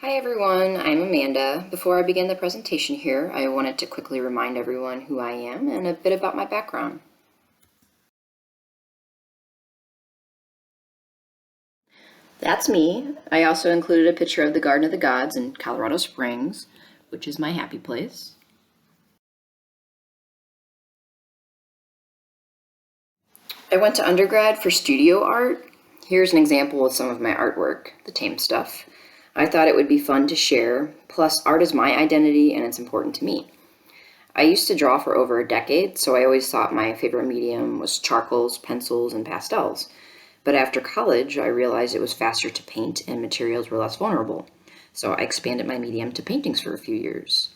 Hi everyone, I'm Amanda. Before I begin the presentation here, I wanted to quickly remind everyone who I am and a bit about my background. That's me. I also included a picture of the Garden of the Gods in Colorado Springs, which is my happy place. I went to undergrad for studio art. Here's an example of some of my artwork, the tame stuff. I thought it would be fun to share, plus art is my identity and it's important to me. I used to draw for over a decade, so I always thought my favorite medium was charcoals, pencils, and pastels. But after college, I realized it was faster to paint and materials were less vulnerable. So I expanded my medium to paintings for a few years.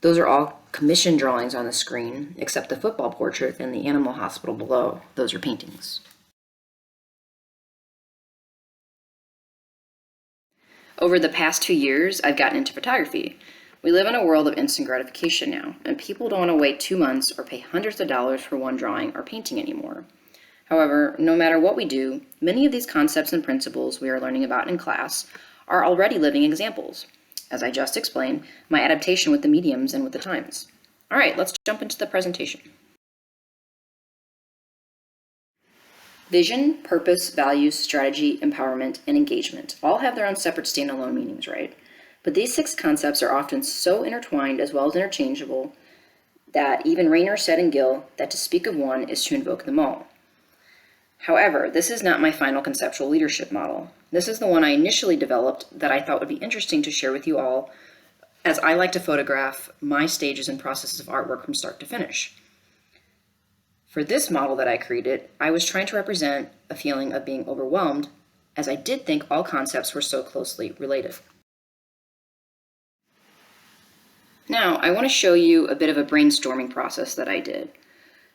Those are all commissioned drawings on the screen, except the football portrait and the animal hospital below. Those are paintings. Over the past 2 years, I've gotten into photography. We live in a world of instant gratification now, and people don't want to wait 2 months or pay hundreds of dollars for one drawing or painting anymore. However, no matter what we do, many of these concepts and principles we are learning about in class are already living examples. As I just explained, my adaptation with the mediums and with the times. All right, let's jump into the presentation. Vision, purpose, values, strategy, empowerment, and engagement all have their own separate standalone meanings, right? But these 6 concepts are often so intertwined as well as interchangeable that even Rayner said in Gill that to speak of one is to invoke them all. However, this is not my final conceptual leadership model. This is the one I initially developed that I thought would be interesting to share with you all, as I like to photograph my stages and processes of artwork from start to finish. For this model that I created, I was trying to represent a feeling of being overwhelmed, as I did think all concepts were so closely related. Now, I want to show you a bit of a brainstorming process that I did.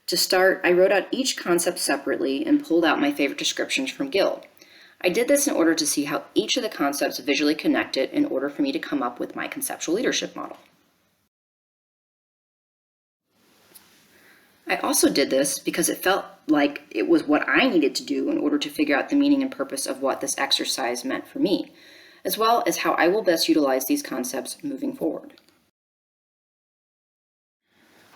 To start, I wrote out each concept separately and pulled out my favorite descriptions from Gill. I did this in order to see how each of the concepts visually connected in order for me to come up with my conceptual leadership model. I also did this because it felt like it was what I needed to do in order to figure out the meaning and purpose of what this exercise meant for me, as well as how I will best utilize these concepts moving forward.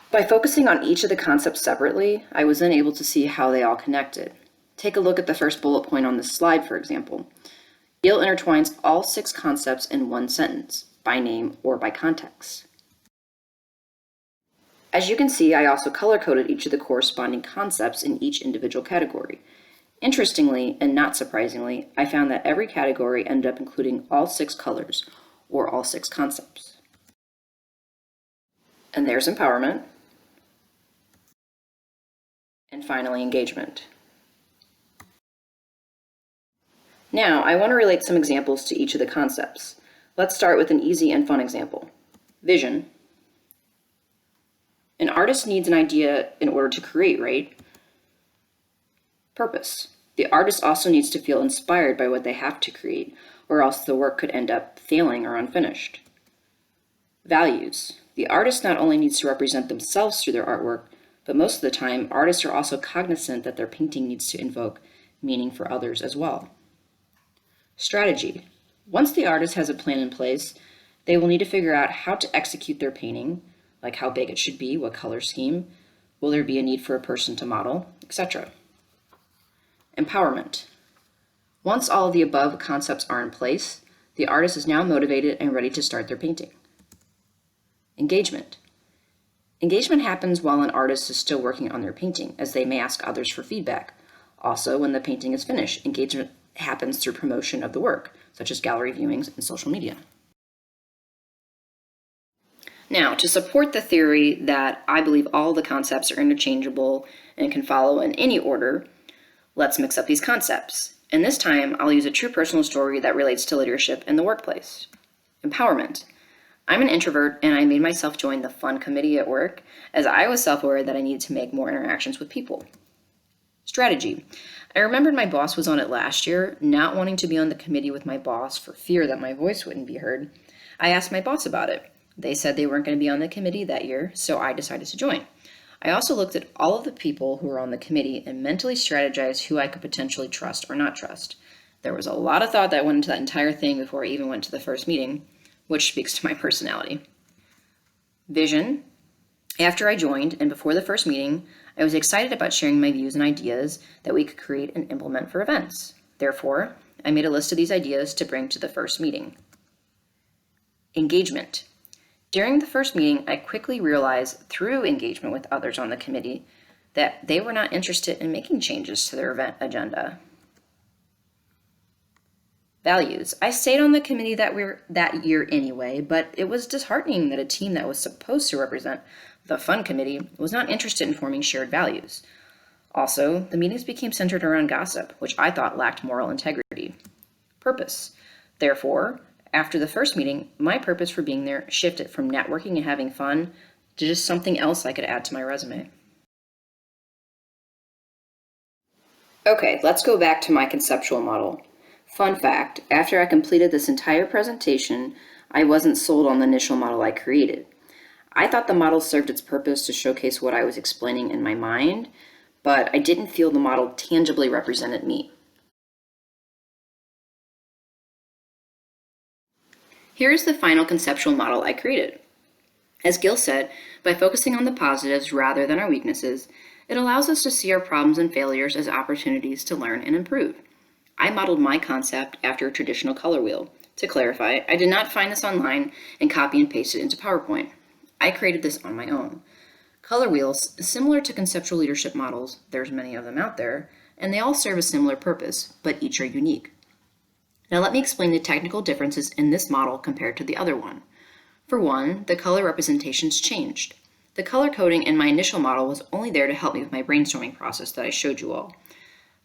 By focusing on each of the concepts separately, I was then able to see how they all connected. Take a look at the first bullet point on this slide, for example. Gill intertwines all 6 concepts in one sentence, by name or by context. As you can see, I also color-coded each of the corresponding concepts in each individual category. Interestingly, and not surprisingly, I found that every category ended up including all 6 colors, or all 6 concepts. And there's empowerment. And finally, engagement. Now, I want to relate some examples to each of the concepts. Let's start with an easy and fun example. Vision. An artist needs an idea in order to create, right? Purpose. The artist also needs to feel inspired by what they have to create, or else the work could end up failing or unfinished. Values. The artist not only needs to represent themselves through their artwork, but most of the time, artists are also cognizant that their painting needs to invoke meaning for others as well. Strategy. Once the artist has a plan in place, they will need to figure out how to execute their painting, like how big it should be, what color scheme, will there be a need for a person to model, etc. Empowerment. Once all of the above concepts are in place, the artist is now motivated and ready to start their painting. Engagement. Engagement happens while an artist is still working on their painting, as they may ask others for feedback. Also, when the painting is finished, engagement happens through promotion of the work, such as gallery viewings and social media. Now, to support the theory that I believe all the concepts are interchangeable and can follow in any order, let's mix up these concepts. And this time, I'll use a true personal story that relates to leadership in the workplace. Empowerment. I'm an introvert, and I made myself join the fun committee at work, as I was self-aware that I needed to make more interactions with people. Strategy. I remembered my boss was on it last year, not wanting to be on the committee with my boss for fear that my voice wouldn't be heard. I asked my boss about it. They said they weren't going to be on the committee that year, so I decided to join. I also looked at all of the people who were on the committee and mentally strategized who I could potentially trust or not trust. There was a lot of thought that went into that entire thing before I even went to the first meeting, which speaks to my personality. Vision. After I joined and before the first meeting, I was excited about sharing my views and ideas that we could create and implement for events. Therefore, I made a list of these ideas to bring to the first meeting. Engagement. During the first meeting, I quickly realized through engagement with others on the committee that they were not interested in making changes to their event agenda. Values. I stayed on the committee that year anyway, but it was disheartening that a team that was supposed to represent the fun committee was not interested in forming shared values. Also, the meetings became centered around gossip, which I thought lacked moral integrity. Purpose. Therefore, after the first meeting, my purpose for being there shifted from networking and having fun to just something else I could add to my resume. Okay, let's go back to my conceptual model. Fun fact, after I completed this entire presentation, I wasn't sold on the initial model I created. I thought the model served its purpose to showcase what I was explaining in my mind, but I didn't feel the model tangibly represented me. Here is the final conceptual model I created. As Gil said, by focusing on the positives rather than our weaknesses, it allows us to see our problems and failures as opportunities to learn and improve. I modeled my concept after a traditional color wheel. To clarify, I did not find this online and copy and paste it into PowerPoint. I created this on my own. Color wheels, similar to conceptual leadership models, there's many of them out there, and they all serve a similar purpose, but each are unique. Now let me explain the technical differences in this model compared to the other one. For one, the color representations changed. The color coding in my initial model was only there to help me with my brainstorming process that I showed you all.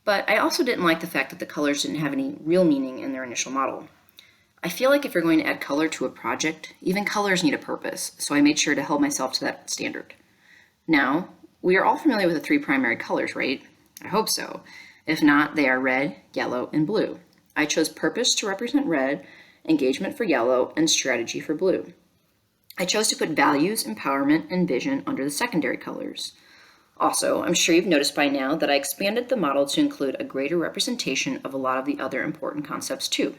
But I also didn't like the fact that the colors didn't have any real meaning in their initial model. I feel like if you're going to add color to a project, even colors need a purpose, so I made sure to hold myself to that standard. Now, we are all familiar with the three primary colors, right? I hope so. If not, they are red, yellow, and blue. I chose purpose to represent red, engagement for yellow, and strategy for blue. I chose to put values, empowerment, and vision under the secondary colors. Also, I'm sure you've noticed by now that I expanded the model to include a greater representation of a lot of the other important concepts too.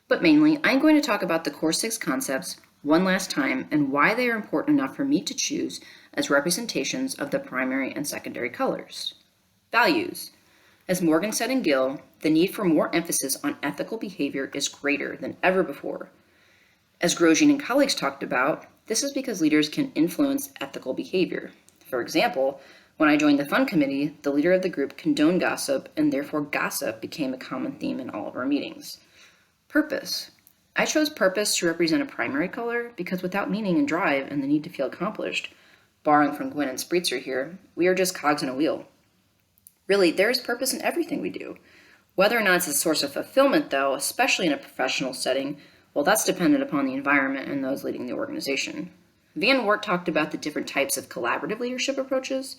But mainly, I'm going to talk about the core 6 concepts one last time and why they are important enough for me to choose as representations of the primary and secondary colors. Values. As Morgan said in Gill, the need for more emphasis on ethical behavior is greater than ever before. As Grosjean and colleagues talked about, this is because leaders can influence ethical behavior. For example, when I joined the fun committee, the leader of the group condoned gossip, and therefore gossip became a common theme in all of our meetings. Purpose. I chose purpose to represent a primary color because without meaning and drive and the need to feel accomplished, borrowing from Gwynn and Spreetzer here, we are just cogs in a wheel. Really, there is purpose in everything we do. Whether or not it's a source of fulfillment, though, especially in a professional setting, well, that's dependent upon the environment and those leading the organization. Van Wert talked about the different types of collaborative leadership approaches.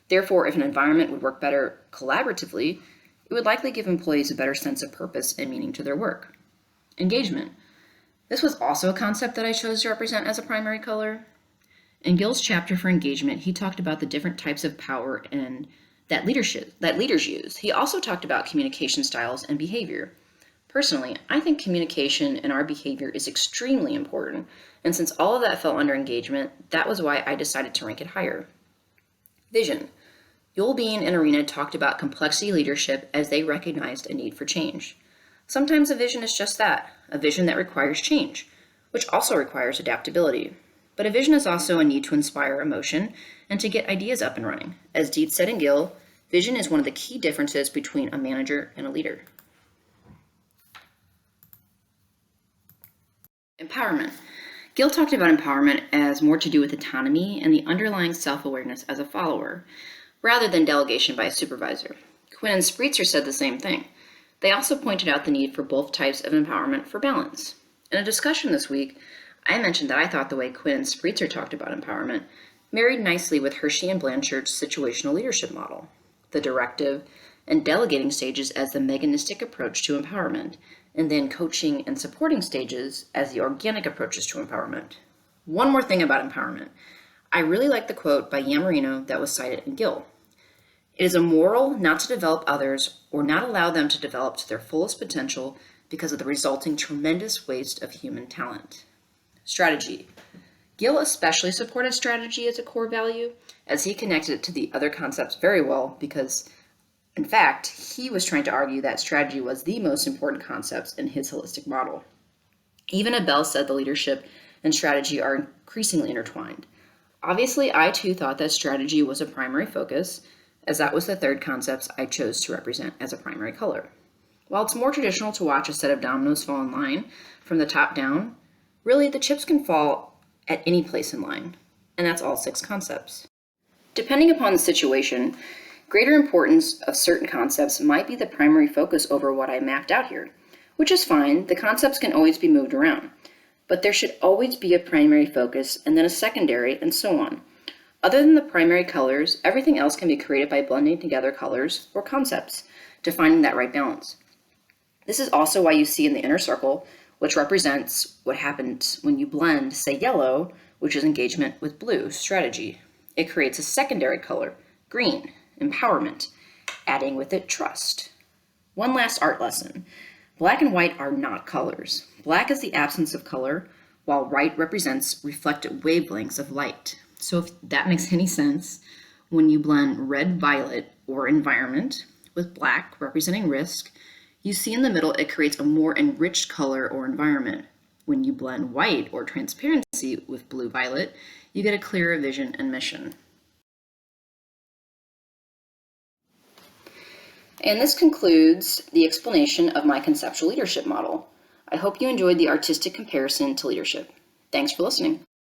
Therefore, if an environment would work better collaboratively, it would likely give employees a better sense of purpose and meaning to their work. Engagement. This was also a concept that I chose to represent as a primary color. In Gill's chapter for engagement, he talked about the different types of power and that leaders use. He also talked about communication styles and behavior. Personally, I think communication and our behavior is extremely important, and since all of that fell under engagement, that was why I decided to rank it higher. Vision. Yul Bean and Arena talked about complexity leadership as they recognized a need for change. Sometimes a vision is just that, a vision that requires change, which also requires adaptability. But a vision is also a need to inspire emotion and to get ideas up and running. As Dietz said in Gill, vision is one of the key differences between a manager and a leader. Empowerment. Gill talked about empowerment as more to do with autonomy and the underlying self-awareness as a follower, rather than delegation by a supervisor. Quinn and Spreetzer said the same thing. They also pointed out the need for both types of empowerment for balance. In a discussion this week, I mentioned that I thought the way Quinn and Spreetzer talked about empowerment married nicely with Hershey and Blanchard's situational leadership model, the directive and delegating stages as the mechanistic approach to empowerment, and then coaching and supporting stages as the organic approaches to empowerment. One more thing about empowerment. I really like the quote by Yamarino that was cited in Gill. It is immoral not to develop others or not allow them to develop to their fullest potential because of the resulting tremendous waste of human talent. Strategy. Gill especially supported strategy as a core value, as he connected it to the other concepts very well because, in fact, he was trying to argue that strategy was the most important concept in his holistic model. Even Abel said the leadership and strategy are increasingly intertwined. Obviously, I too thought that strategy was a primary focus, as that was the third concept I chose to represent as a primary color. While it's more traditional to watch a set of dominoes fall in line from the top down, really the chips can fall at any place in line, and that's all 6 concepts. Depending upon the situation, greater importance of certain concepts might be the primary focus over what I mapped out here, which is fine. The concepts can always be moved around, but there should always be a primary focus and then a secondary and so on. Other than the primary colors, everything else can be created by blending together colors or concepts to finding that right balance. This is also why you see in the inner circle, which represents what happens when you blend, say, yellow, which is engagement, with blue, strategy. It creates a secondary color, green, empowerment, adding with it trust. One last art lesson. Black and white are not colors. Black is the absence of color, while white represents reflected wavelengths of light. So if that makes any sense, when you blend red-violet or environment with black representing risk, you see in the middle it creates a more enriched color or environment. When you blend white or transparency with blue-violet, you get a clearer vision and mission. And this concludes the explanation of my conceptual leadership model. I hope you enjoyed the artistic comparison to leadership. Thanks for listening.